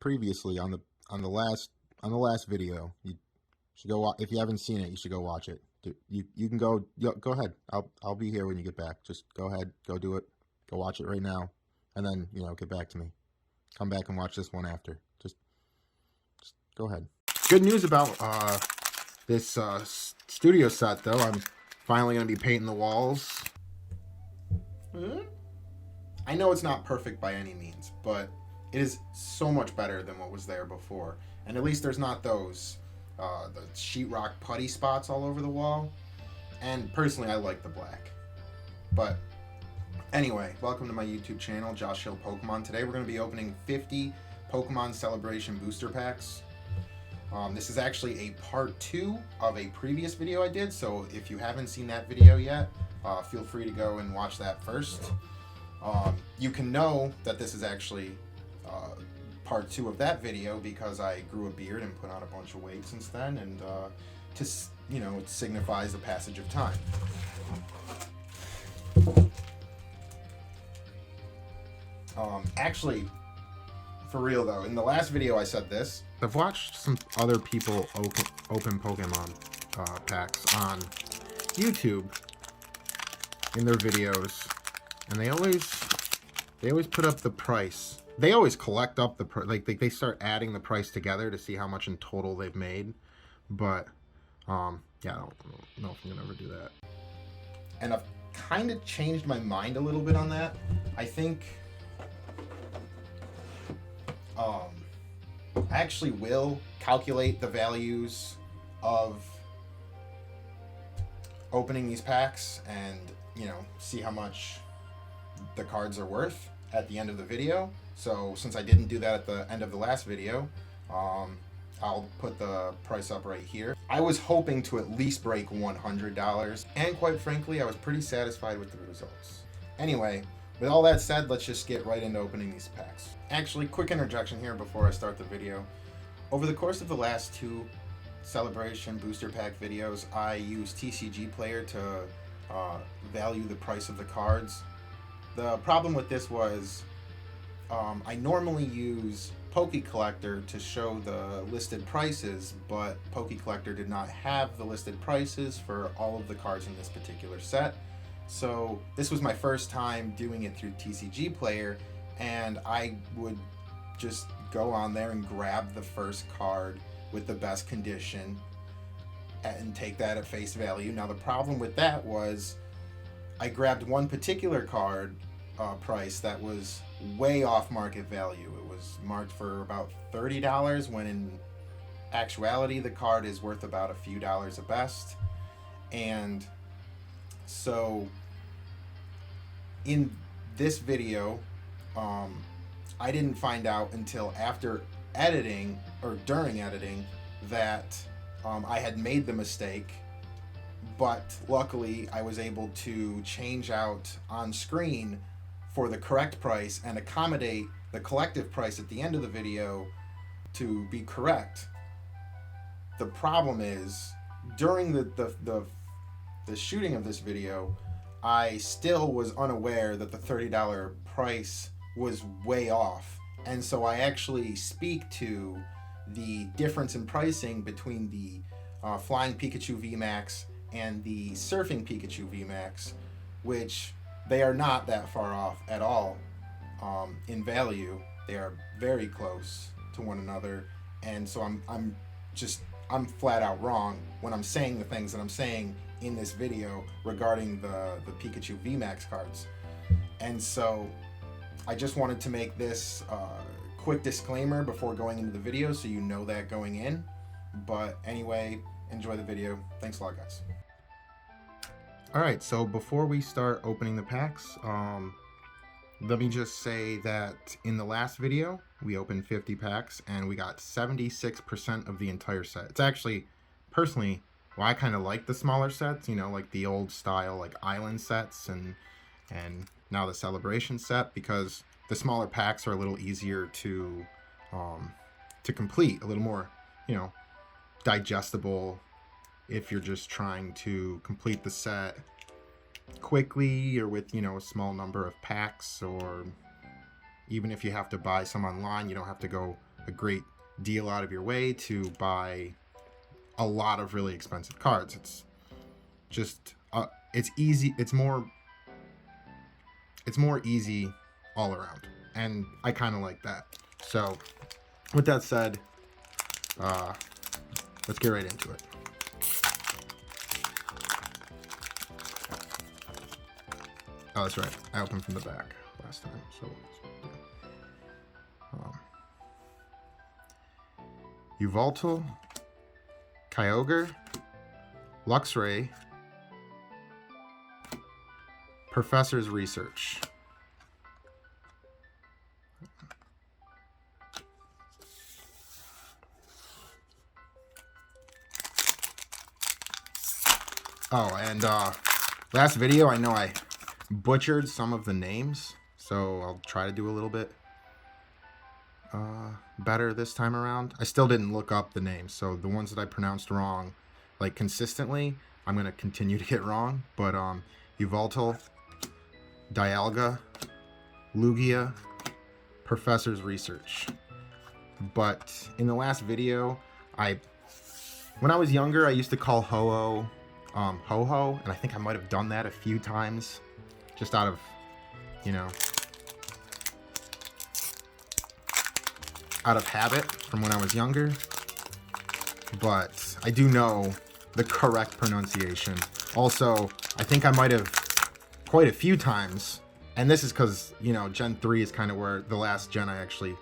Previously on the last video, you should go if you haven't seen it, you should go watch it. You can go ahead. I'll be here when you get back. Just go ahead, go do it. Go watch it right now, and then get back to me. Come back and watch this one after. Just go ahead. Good news about this studio set though. I'm finally gonna be painting the walls. I know it's not perfect by any means, but it is so much better than what was there before. And at least there's not those the sheetrock putty spots all over the wall. And personally, I like the black. But anyway, welcome to my YouTube channel, Josh Hill Pokemon. Today we're going to be opening 50 Pokemon Celebration booster packs. This is actually a part 2 of a previous video I did, so if you haven't seen that video yet, feel free to go and watch that first. You can know that this is actually part 2 of that video because I grew a beard and put on a bunch of weight since then, and it signifies the passage of time. Actually, for real though, in the last video I said this. I've watched some other people open Pokemon packs on YouTube in their videos, and they always put up the price. They always collect up the price, like they start adding the price together to see how much in total they've made. But yeah, I don't know if I'm gonna ever do that. And I've kind of changed my mind a little bit on that. I think I actually will calculate the values of opening these packs and see how much the cards are worth at the end of the video. So since I didn't do that at the end of the last video, I'll put the price up right here. I was hoping to at least break $100, and quite frankly, I was pretty satisfied with the results. Anyway, with all that said, let's just get right into opening these packs. Actually, quick interjection here before I start the video. Over the course of the last 2 Celebration booster pack videos, I used TCG Player to value the price of the cards. The problem with this was I normally use PokeCollector to show the listed prices, but PokeCollector did not have the listed prices for all of the cards in this particular set. So this was my first time doing it through TCG Player, and I would just go on there and grab the first card with the best condition and take that at face value. Now the problem with that was I grabbed one particular card price that was way off market value. It was marked for about $30 when in actuality the card is worth about a few dollars at best. And so in this video, I didn't find out until after editing or during editing that I had made the mistake, but luckily I was able to change out on screen for the correct price and accommodate the collective price at the end of the video to be correct. The problem is, during the shooting of this video, I still was unaware that the $30 price was way off. And so I actually speak to the difference in pricing between the Flying Pikachu VMAX and the Surfing Pikachu VMAX, which they are not that far off at all in value. They are very close to one another, and so I'm flat out wrong when I'm saying the things that I'm saying in this video regarding the Pikachu VMAX cards. And so I just wanted to make this quick disclaimer before going into the video so you know that going in. But anyway, enjoy the video. Thanks a lot, guys. Alright, so before we start opening the packs, let me just say that in the last video, we opened 50 packs and we got 76% of the entire set. It's actually, personally, well, I kind of like the smaller sets, like the old style, like island sets and now the celebration set, because the smaller packs are a little easier to complete, a little more, digestible if you're just trying to complete the set quickly or with a small number of packs, or even if you have to buy some online, you don't have to go a great deal out of your way to buy a lot of really expensive cards. It's just it's easy. It's more easy all around, and I kind of like that. So with that said, let's get right into it. Oh, that's right. I opened from the back last time. So Yveltal, Kyogre, Luxray, Professor's Research. Oh, and last video, I know I butchered some of the names, so I'll try to do a little bit better this time around. I still didn't look up the names, so the ones that I pronounced wrong, like consistently, I'm gonna continue to get wrong. But Yveltal, Dialga, Lugia, Professor's Research. But in the last video, when I was younger, I used to call Ho-Oh Ho-Ho, and I think I might have done that a few times, just out of, you know, out of habit from when I was younger. But I do know the correct pronunciation. Also, I think I might have quite a few times, and this is because, you know, Gen 3 is kind of where the last gen I actually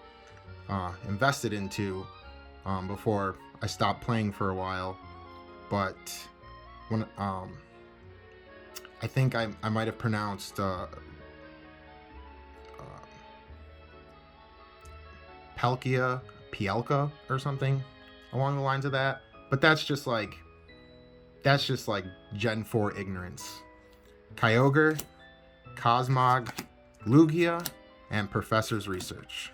invested into before I stopped playing for a while. But when I think I might have pronounced Pielka or something along the lines of that. But that's just like Gen 4 ignorance. Kyogre, Cosmog, Lugia, and Professor's Research.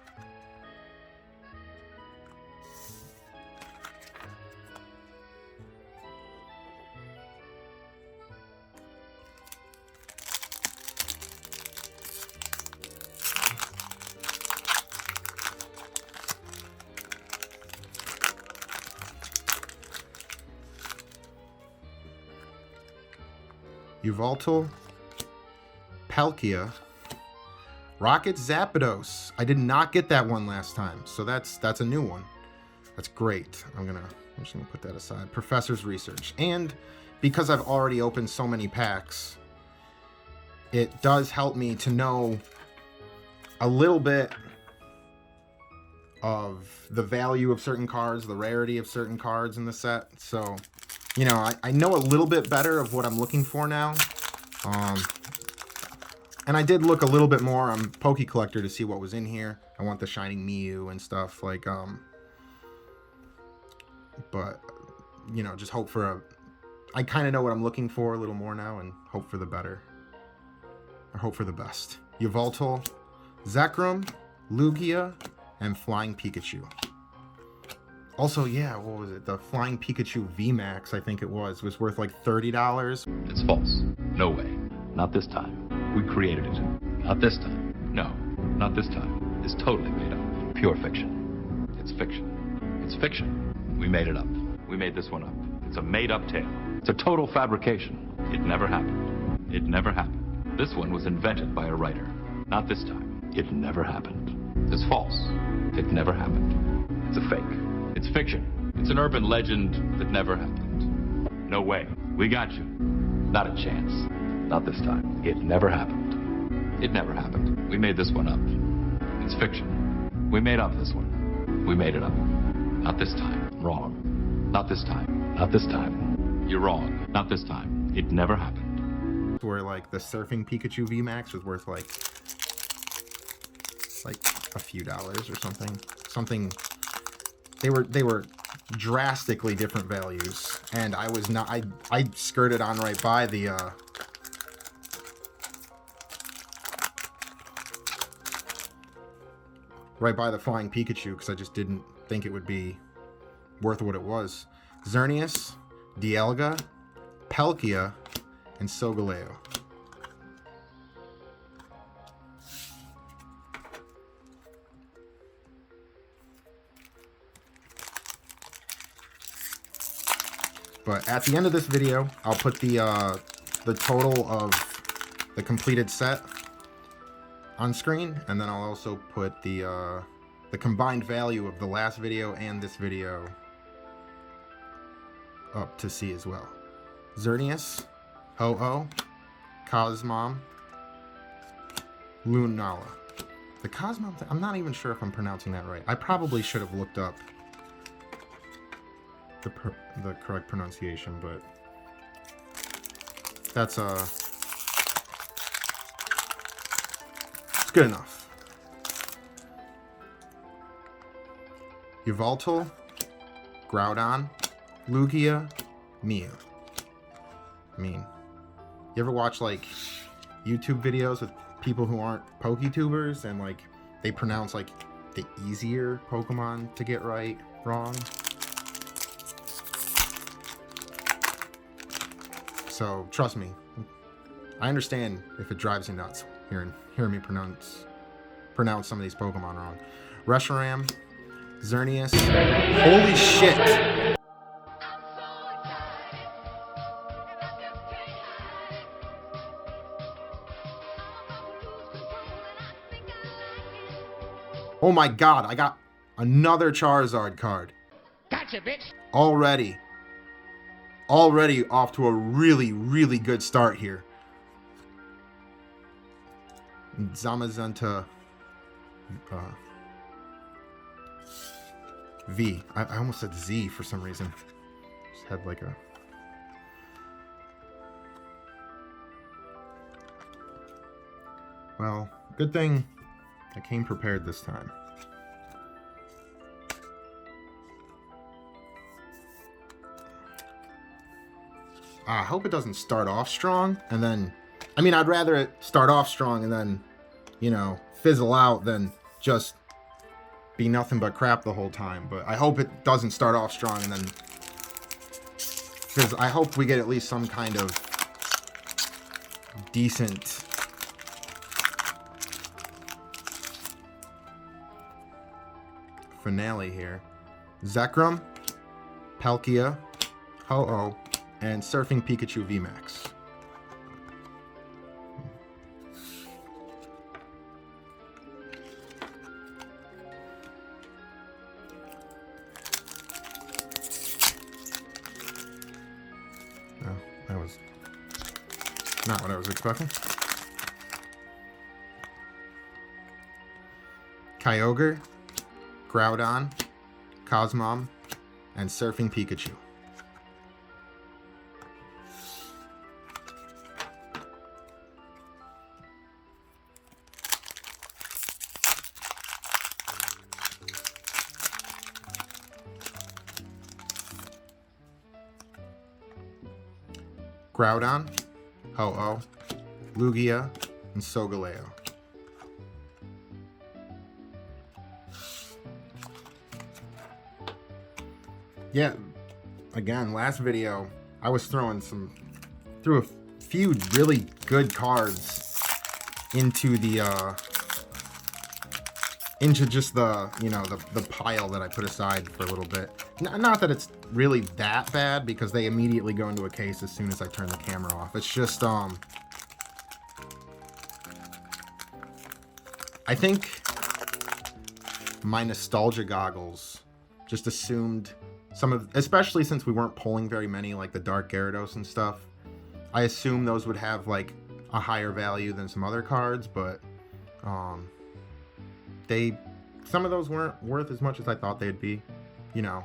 Yveltal, Palkia, Rocket Zapdos. I did not get that one last time, so that's a new one. That's great. I'm just gonna put that aside. Professor's Research. And because I've already opened so many packs, it does help me to know a little bit of the value of certain cards, the rarity of certain cards in the set. So, you know, I know a little bit better of what I'm looking for now. And I did look a little bit more on Poke Collector to see what was in here. I want the Shining Mew and stuff, like, but, you know, just hope for I kind of know what I'm looking for a little more now, and hope for the better. Or hope for the best. Yveltal, Zekrom, Lugia, and Flying Pikachu. Also, yeah, what was it? The Flying Pikachu VMAX, I think it was worth like $30. It's false. No way. Not this time. We created it. Not this time. No, not this time. It's totally made up. Pure fiction. It's fiction. It's fiction. We made it up. We made this one up. It's a made-up tale. It's a total fabrication. It never happened. It never happened. This one was invented by a writer. Not this time. It never happened. It's false. It never happened. It's a fake. It's fiction. It's an urban legend that never happened. No way. We got you. Not a chance. Not this time. It never happened. It never happened. We made this one up. It's fiction. We made up this one. We made it up. Not this time. Wrong. Not this time. Not this time. You're wrong. Not this time. It never happened. Where like the Surfing Pikachu VMAX was worth like a few dollars or something. They were drastically different values, and I was not. I skirted on right by the Flying Pikachu because I just didn't think it would be worth what it was. Xerneas, Dialga, Palkia, and Solgaleo. But at the end of this video, I'll put the total of the completed set on screen, and then I'll also put the combined value of the last video and this video up to see as well. Xerneas, Ho-Oh, Cosmom, Lunala. The Cosmom, I'm not even sure if I'm pronouncing that right. I probably should have looked up the correct pronunciation, but that's it's good enough. Yveltal, Groudon, Lugia, Mew. I mean, you ever watch like YouTube videos with people who aren't PokeTubers and like they pronounce like the easier Pokemon to get right wrong? So trust me, I understand if it drives you nuts hearing me pronounce some of these Pokemon wrong. Reshiram, Xerneas. Holy shit! Oh my god, I got another Charizard card. Gotcha, bitch! Already off to a really, really good start here. Zamazenta V. I almost said Z for some reason. Just had like a... Well, good thing I came prepared this time. I hope it doesn't start off strong and then... I mean, I'd rather it start off strong and then, you know, fizzle out than just be nothing but crap the whole time. But I hope it doesn't start off strong and then... Because I hope we get at least some kind of decent... finale here. Zekrom, Palkia, Ho-Oh, and Surfing Pikachu VMAX. No, that was not what I was expecting. Kyogre, Groudon, Cosmom, and Surfing Pikachu. Groudon, Ho-Oh, Lugia, and Solgaleo. Yeah, again, last video, I was through a few really good cards into just the, you know, the pile that I put aside for a little bit. Not that it's really that bad, because they immediately go into a case as soon as I turn the camera off. It's just, I think my nostalgia goggles just assumed some of, especially since we weren't pulling very many, like the Dark Gyarados and stuff, I assumed those would have like a higher value than some other cards, but some of those weren't worth as much as I thought they'd be, you know.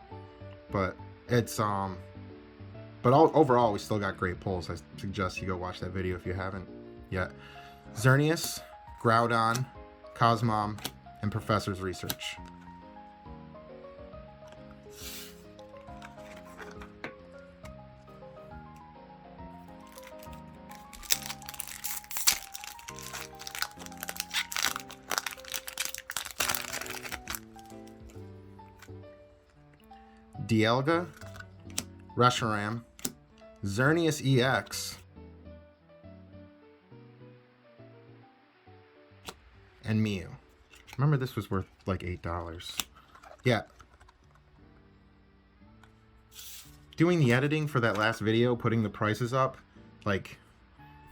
But it's overall we still got great pulls. I suggest you go watch that video if you haven't yet. Xerneas, Groudon, Cosmom, and Professor's Research. Dialga, Reshiram, Xerneas EX, and Mew. Remember, this was worth like $8. Yeah. doing the editing for that last video, putting the prices up, like,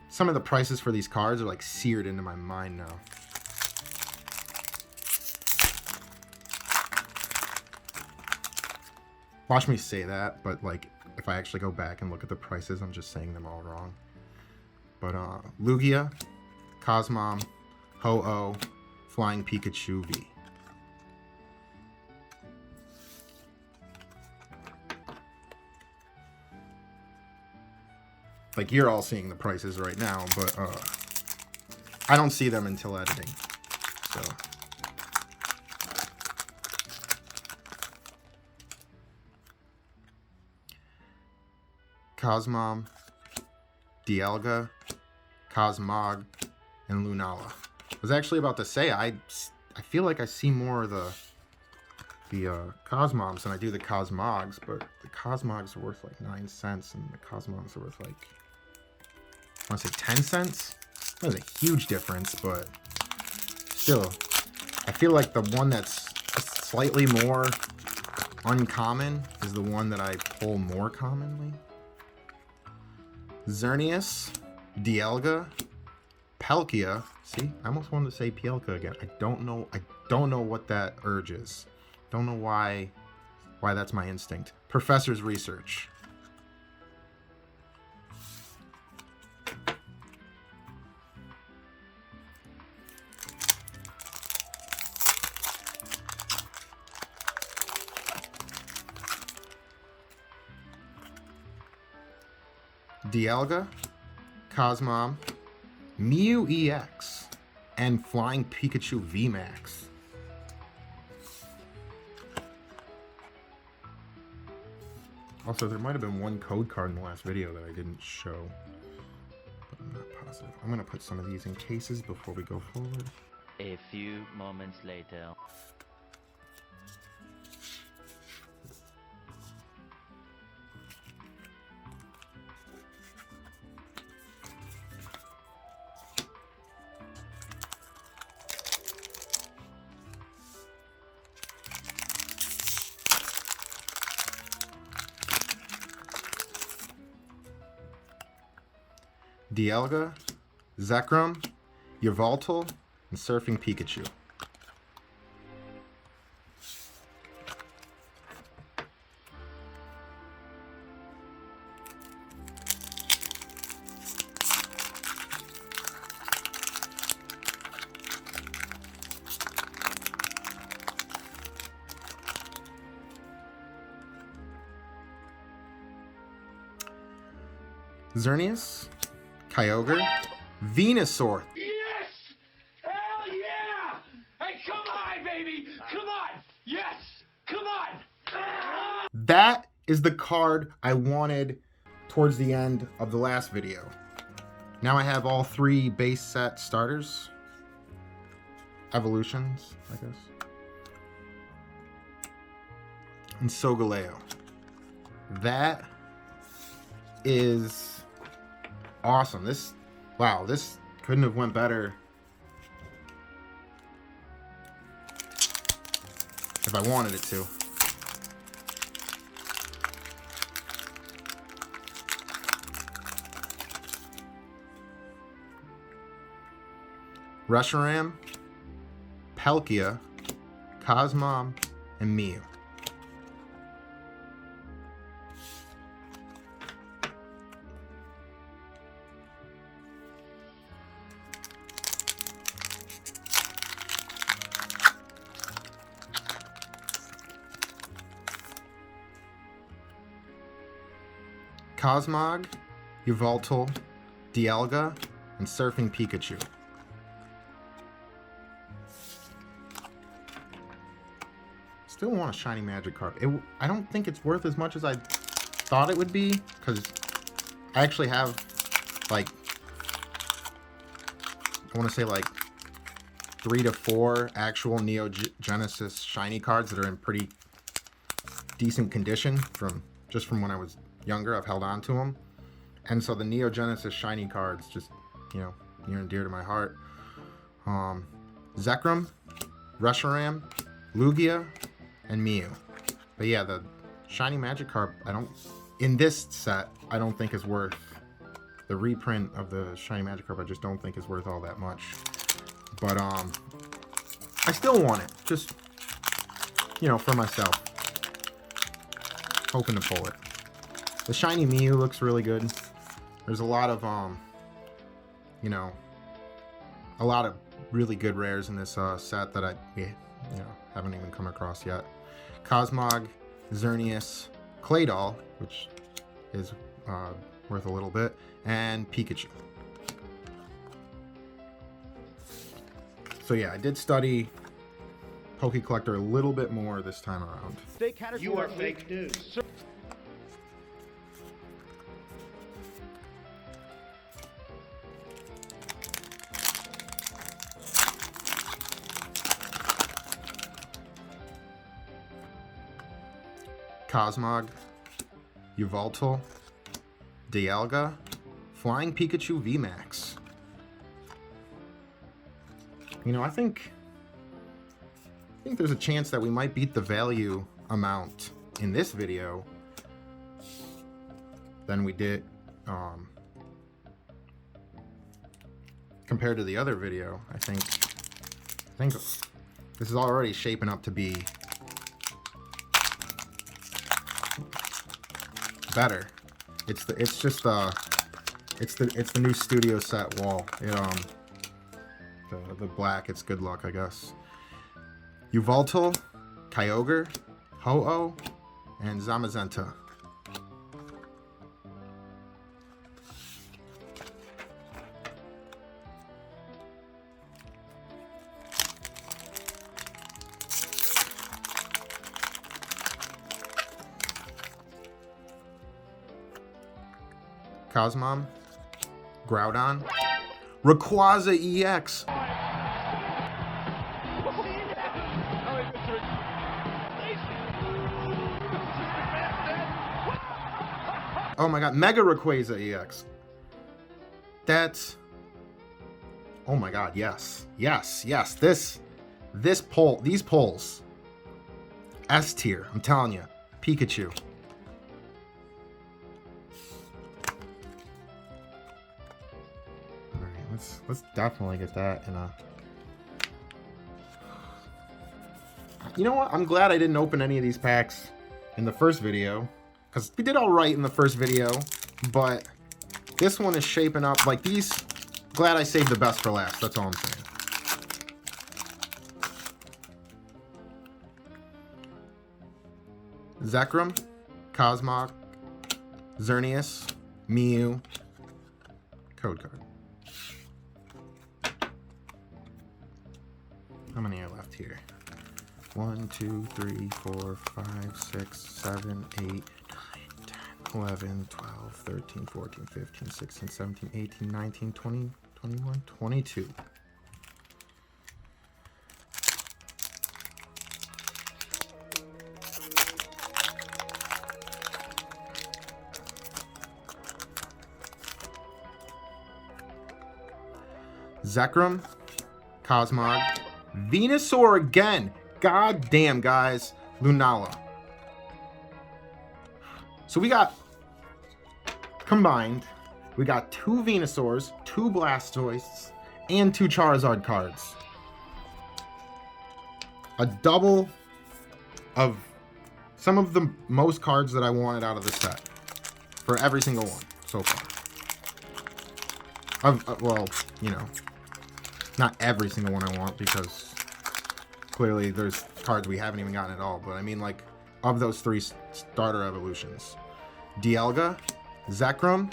some of the prices for these cards are, like, seared into my mind now. Watch me say that, but, like, if I actually go back and look at the prices, I'm just saying them all wrong. But, Lugia, Cosmom, Ho-Oh, Flying Pikachu V. Like, you're all seeing the prices right now, but I don't see them until editing. So Cosmom, Dialga, Cosmog, and Lunala. I was actually about to say I feel like I see more of the Cosmoms than I do the Cosmogs, but the Cosmogs are worth like 9 cents and the Cosmoms are worth like, I want to say 10 cents? That's a huge difference, but still, I feel like the one that's slightly more uncommon is the one that I pull more commonly. Xerneas, Dialga, Palkia. See, I almost wanted to say Palkia again. I don't know what that urge is. Don't know why that's my instinct. Professor's Research. Dialga, Cosmom, Mew EX, and Flying Pikachu VMAX. Also, there might have been one code card in the last video that I didn't show, but I'm not positive. I'm going to put some of these in cases before we go forward. A few moments later. Dialga, Zekrom, Yveltal, and Surfing Pikachu. Xerneas, Kyogre, Venusaur. Yes! Hell yeah! Hey, come on, baby! Come on! Yes! Come on! That is the card I wanted towards the end of the last video. Now I have all 3 base set starters. Evolutions, I guess. And Solgaleo. That is awesome. This couldn't have went better if I wanted it to. Reshiram, Palkia, Cosmom, and Mew. Cosmog, Yveltal, Dialga, and Surfing Pikachu. Still want a shiny Magikarp. I don't think it's worth as much as I thought it would be, because I actually have, like, I want to say like 3 to 4 actual Neo Genesis shiny cards that are in pretty decent condition from when I was younger. I've held on to them, and so the Neo Genesis shiny cards just, you know, near and dear to my heart. Zekrom, Reshiram, Lugia, and Mew. But yeah, the shiny Magikarp, in this set, I don't think is worth the reprint of the shiny Magikarp. I just don't think is worth all that much. But I still want it, just, you know, for myself. Hoping to pull it. The shiny Mew looks really good. There's a lot of you know, a lot of really good rares in this set that I haven't even come across yet. Cosmog, Xerneas, Claydol, which is worth a little bit, and Pikachu. So yeah, I did study Poke Collector a little bit more this time around. You are fake news. Cosmog, Yveltal, Dialga, Flying Pikachu VMAX. You know, I think there's a chance that we might beat the value amount in this video than we did compared to the other video. I think this is already shaping up to be better. It's the new studio set wall. The black, it's good luck, I guess. Yveltal, Kyogre, Ho-Oh, and Zamazenta. Cosmom, Groudon, Rayquaza EX. Oh my god, Mega Rayquaza EX. That's... Oh my god, yes. Yes, yes. These polls. S tier, I'm telling you. Pikachu. Alright, let's definitely get that in a... You know what? I'm glad I didn't open any of these packs in the first video, because we did all right in the first video, but this one is shaping up like these. Glad I saved the best for last. That's all I'm saying. Zekrom, Cosmog, Xerneas, Mew, code card. How many are left here? 1, 2, 3, 4, 5, 6, 7, 8, 9, 10, 11, 12, 13, 14, 15, 16, 17, 18, 19, 20, 21, 22. Zekrom, Cosmog, Venusaur again. God damn, guys. Lunala. So we got, combined, we got 2 Venusaurs, 2 Blastoises, and 2 Charizard cards. A double of some of the most cards that I wanted out of the set. For every single one so far. Well, you know, not every single one I want, because clearly there's cards we haven't even gotten at all, but I mean, like, of those 3 starter evolutions. Dialga, Zekrom,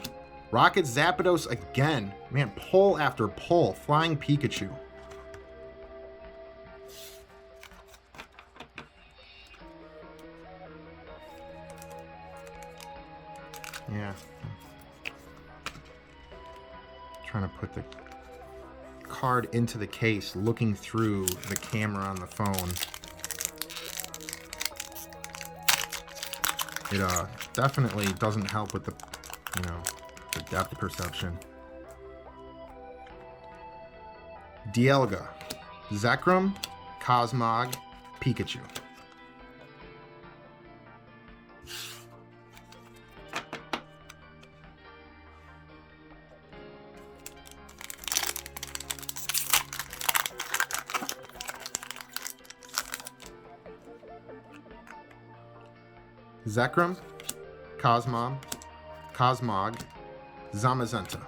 Rocket Zapdos again. Man, pull after pull. Flying Pikachu. Yeah. Trying to put the card into the case, looking through the camera on the phone. It definitely doesn't help with the, you know, the depth perception. Dialga, Zekrom, Cosmog, Pikachu. Zekrom, Cosmom, Cosmog, Zamazenta.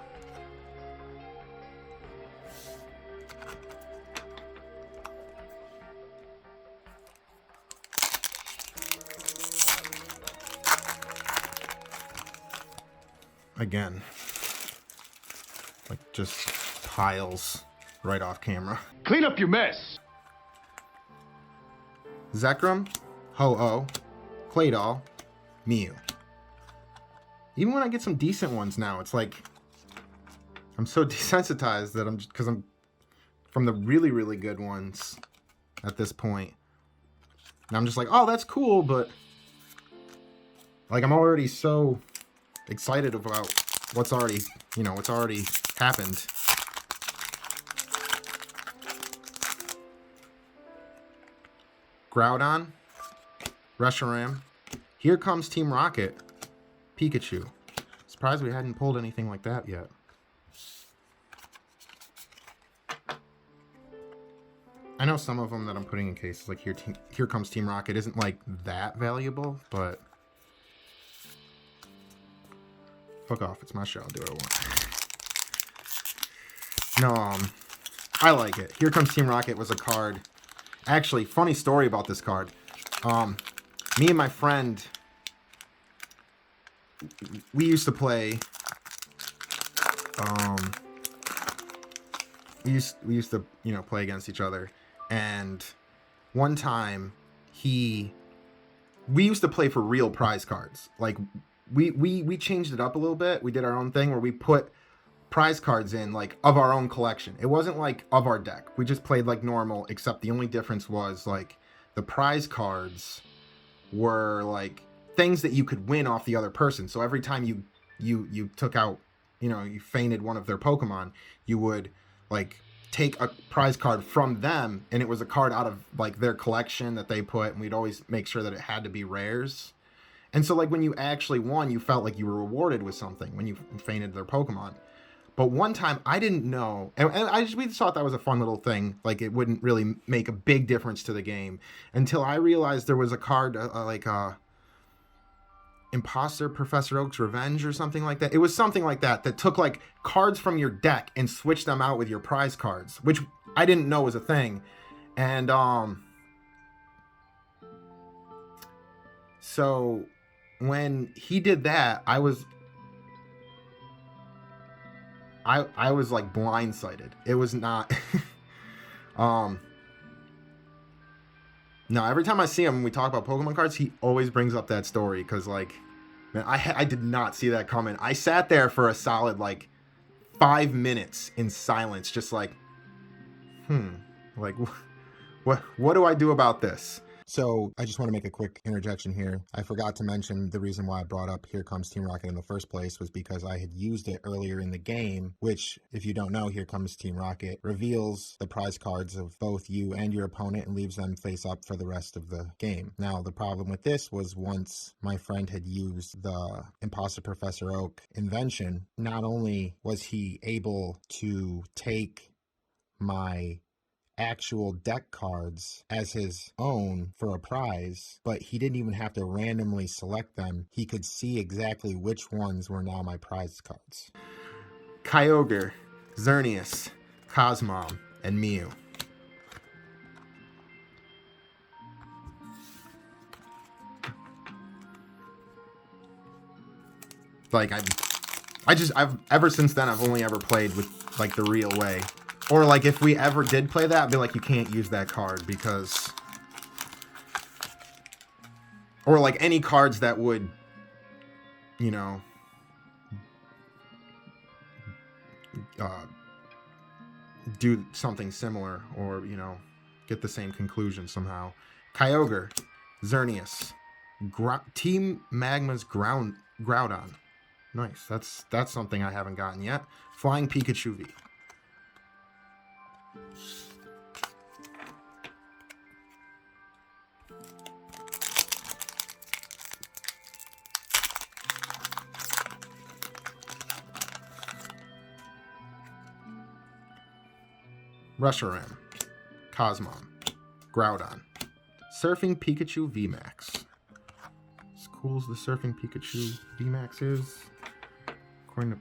Again, like just piles right off camera. Clean up your mess. Zekrom, Ho-Oh, Claydol, Mew. Even when I get some decent ones now, it's like I'm so desensitized that because I'm from the really, really good ones at this point. And I'm just like, oh, that's cool, but like I'm already so excited about what's already, what's already happened. Groudon, Reshiram. Here comes Team Rocket, Pikachu. Surprised we hadn't pulled anything like that yet. I know some of them that I'm putting in cases, like Here Comes Team Rocket, isn't like that valuable, but fuck off, it's my show, I'll do what I want. No, I like it. Here Comes Team Rocket was a card. Actually, funny story about this card. Me and my friend, we used to play. We used to play against each other, and one time we used to play for real prize cards. Like we changed it up a little bit. We did our own thing where we put prize cards in, like, of our own collection. It wasn't like of our deck. We just played like normal, except the only difference was like the prize cards were like things that you could win off the other person. So every time you took out, you feinted one of their Pokemon, you would like take a prize card from them, and it was a card out of like their collection that they put, and we'd always make sure that it had to be rares. And so like when you actually won, you felt like you were rewarded with something when you feinted their Pokemon. But one time I didn't know, and we just thought that was a fun little thing. Like it wouldn't really make a big difference to the game until I realized there was a card like Imposter Professor Oak's Revenge or something like that. It was something like that took like cards from your deck and switched them out with your prize cards, which I didn't know was a thing. And so when he did that, I was like blindsided. It was not no, every time I see him when we talk about Pokemon cards, he always brings up that story, because like, man, I did not see that coming. I sat there for a solid like 5 minutes in silence, just like like what do I do about this? So I just want to make a quick interjection here. I forgot to mention the reason why I brought up Here Comes Team Rocket in the first place was because I had used it earlier in the game, which, if you don't know, Here Comes Team Rocket reveals the prize cards of both you and your opponent and leaves them face up for the rest of the game. Now, the problem with this was once my friend had used the Imposter Professor Oak invention, not only was he able to take my actual deck cards as his own for a prize, but he didn't even have to randomly select them. He could see exactly which ones were now my prize cards. Kyogre, Xerneas, Cosmom, and Mew. Like I've ever since then I've only ever played with like the real way. Or like if we ever did play that, I'd be like, you can't use that card because, or like any cards that would, do something similar, or get the same conclusion somehow. Kyogre, Xerneas, Team Magma's Groudon. Nice. That's something I haven't gotten yet. Flying Pikachu V. Reshiram, Cosmom, Groudon, Surfing Pikachu VMAX. It's cool as the Surfing Pikachu VMAX is, according to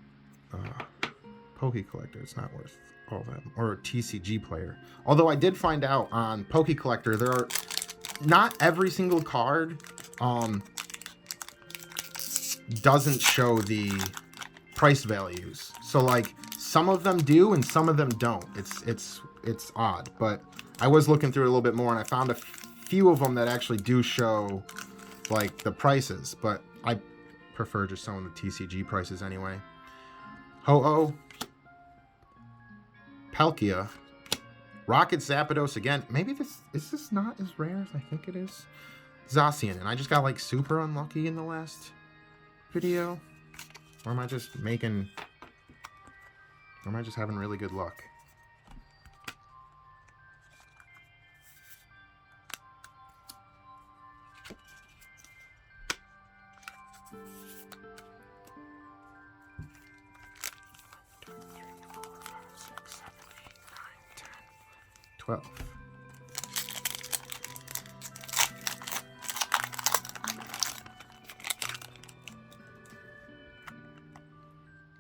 Poke Collector, it's not worth all that. Or a TCG player. Although I did find out on Poke Collector, there are not every single card doesn't show the price values. So like some of them do and some of them don't. It's odd, but I was looking through it a little bit more and I found a few of them that actually do show like the prices, but I prefer just showing the TCG prices anyway. Ho-Oh, Palkia, Rocket Zapdos again. Maybe this is not as rare as I think it is. Zacian, and I just got like super unlucky in the last video. Or am I just making... Or am I just having really good luck?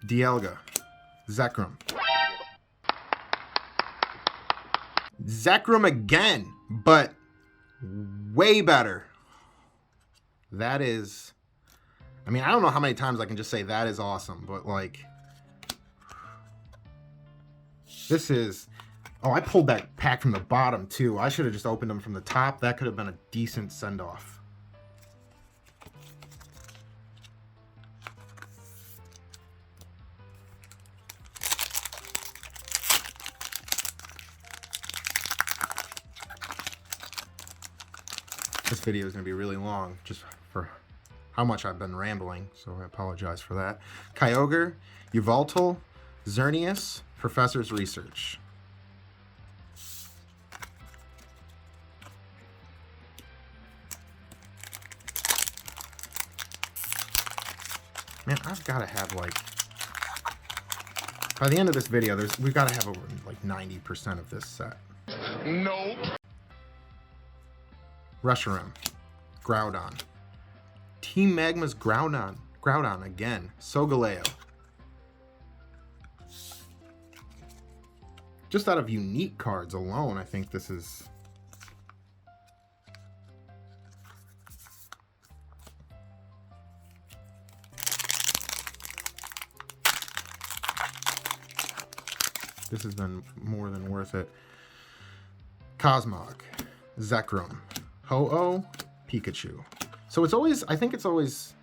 Dialga, Zekrom. Zekrom again, but way better. That is... I mean, I don't know how many times I can just say that is awesome, but like... This is... Oh, I pulled that pack from the bottom too. I should have just opened them from the top. That could have been a decent send-off. This video is going to be really long just for how much I've been rambling, so I apologize for that. Kyogre, Yveltal, Xerneas, Professor's Research. Man, I've got to have like... By the end of this video, we've got to have over like 90% of this set. Nope. Reshiram, Groudon, Team Magma's Groudon again, Solgaleo. Just out of unique cards alone, I think this is... This has been more than worth it. Cosmog, Zekrom, Ho-Oh, Pikachu. So it's always, I think it's always,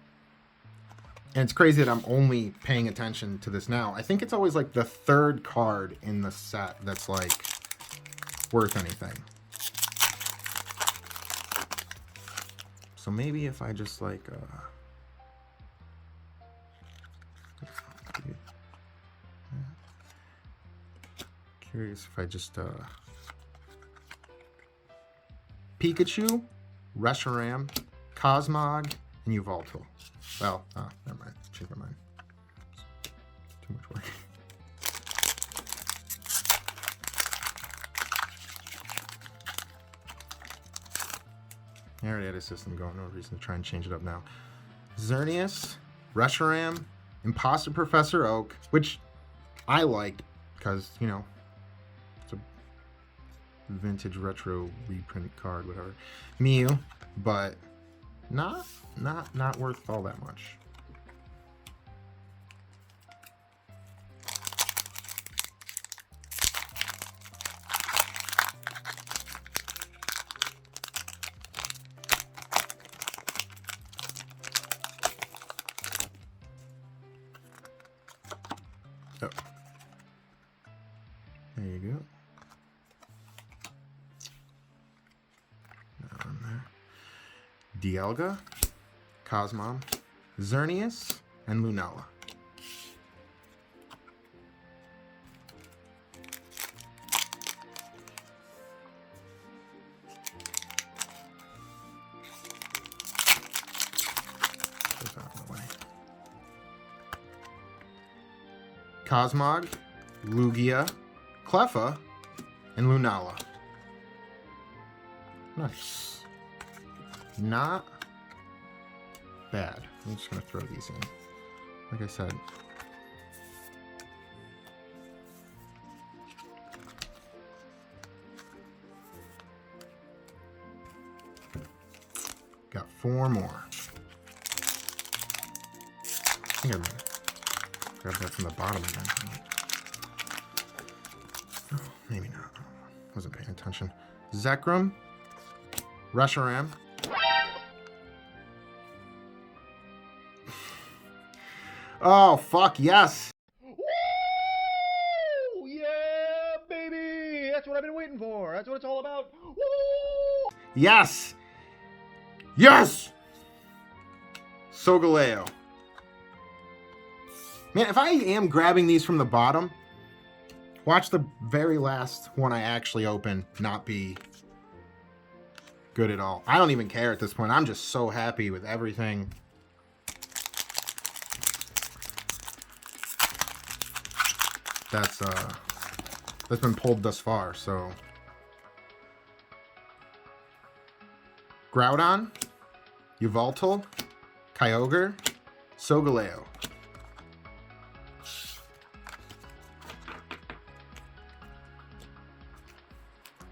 and it's crazy that I'm only paying attention to this now. I think it's always like the third card in the set that's like worth anything. So maybe if I just like, curious if I just, Pikachu, Reshiram, Cosmog, and Yveltal. Well, never mind. Change my mind. Too much work. I already had a system going. No reason to try and change it up now. Xerneas, Reshiram, Imposter Professor Oak, which I liked because, you know, vintage retro reprint card, whatever. Mew, but not worth all that much. Oh. There you go. Dialga, Cosmog, Xerneas, and Lunala. Goes out of the way. Cosmog, Lugia, Cleffa, and Lunala. Nice. Not bad. I'm just going to throw these in. Like I said. Got 4 more. I think I'm going to grab that from the bottom again. Oh, maybe not. Wasn't paying attention. Zekrom. Reshiram. Oh, fuck, yes. Woo! Yeah, baby! That's what I've been waiting for. That's what it's all about. Woo! Yes! Yes! Solgaleo. Man, if I am grabbing these from the bottom, watch the very last one I actually open not be good at all. I don't even care at this point. I'm just so happy with everything. That's been pulled thus far. So Groudon, Yveltal, Kyogre, Solgaleo.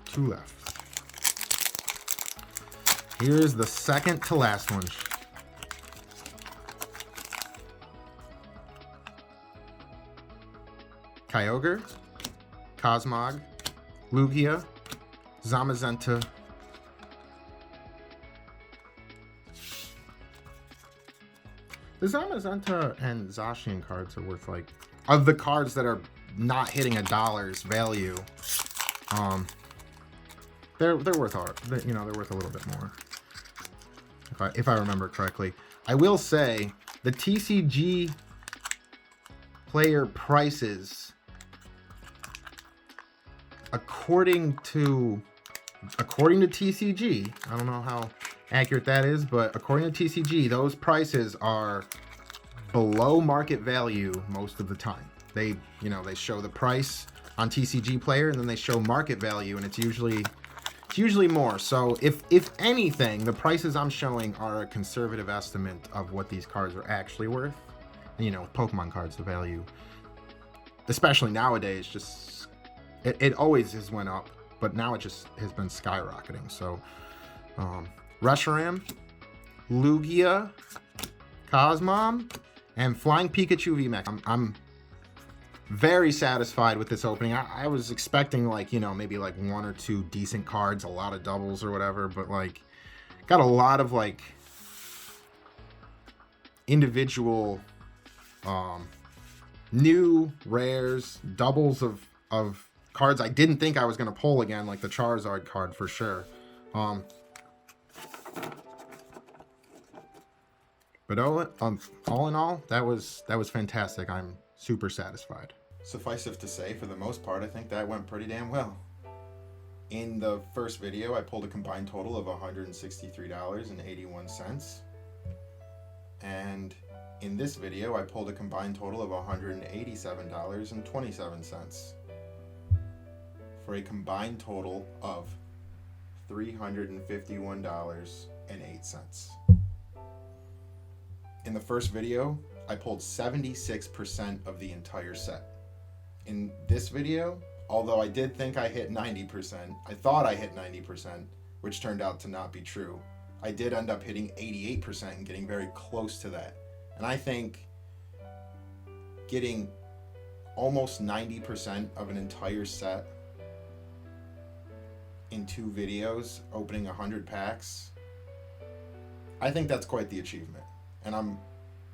Two left. Here's the second to last one. Kyogre, Cosmog, Lugia, Zamazenta, the Zamazenta and Zacian cards are worth, like, of the cards that are not hitting $1's value, they're worth they're worth a little bit more, if I remember correctly. I will say the TCG player prices, according to TCG, I don't know how accurate that is, but according to TCG, those prices are below market value most of the time. They show the price on TCG player and then they show market value, and it's usually more. So if anything, the prices I'm showing are a conservative estimate of what these cards are actually worth. Pokemon cards, the value, especially nowadays, just it always has went up, but now it just has been skyrocketing. So Reshiram, Lugia, Cosmom, and Flying Pikachu VMAX. I'm very satisfied with this opening. I was expecting maybe 1 or 2 decent cards, a lot of doubles or whatever, but got a lot of individual new rares, doubles of cards I didn't think I was going to pull again, like the Charizard card for sure. But all in all, that was fantastic. I'm super satisfied. Suffice it to say, for the most part, I think that went pretty damn well. In the first video, I pulled a combined total of $163.81. And in this video, I pulled a combined total of $187.27. For a combined total of $351.08. In the first video, I pulled 76% of the entire set. In this video, although I did think I hit 90%, I thought I hit 90%, which turned out to not be true. I did end up hitting 88% and getting very close to that. And I think getting almost 90% of an entire set in 2 videos, opening 100 packs, I think that's quite the achievement. And I'm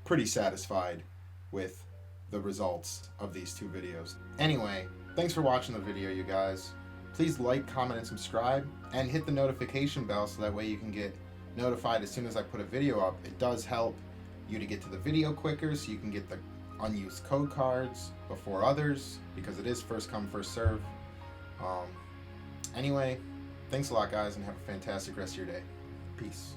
pretty satisfied with the results of these 2 videos. Anyway, thanks for watching the video, you guys. Please like, comment, and subscribe, and hit the notification bell so that way you can get notified as soon as I put a video up. It does help you to get to the video quicker, so you can get the unused code cards before others, because it is first come, first serve. Anyway, thanks a lot, guys, and have a fantastic rest of your day. Peace.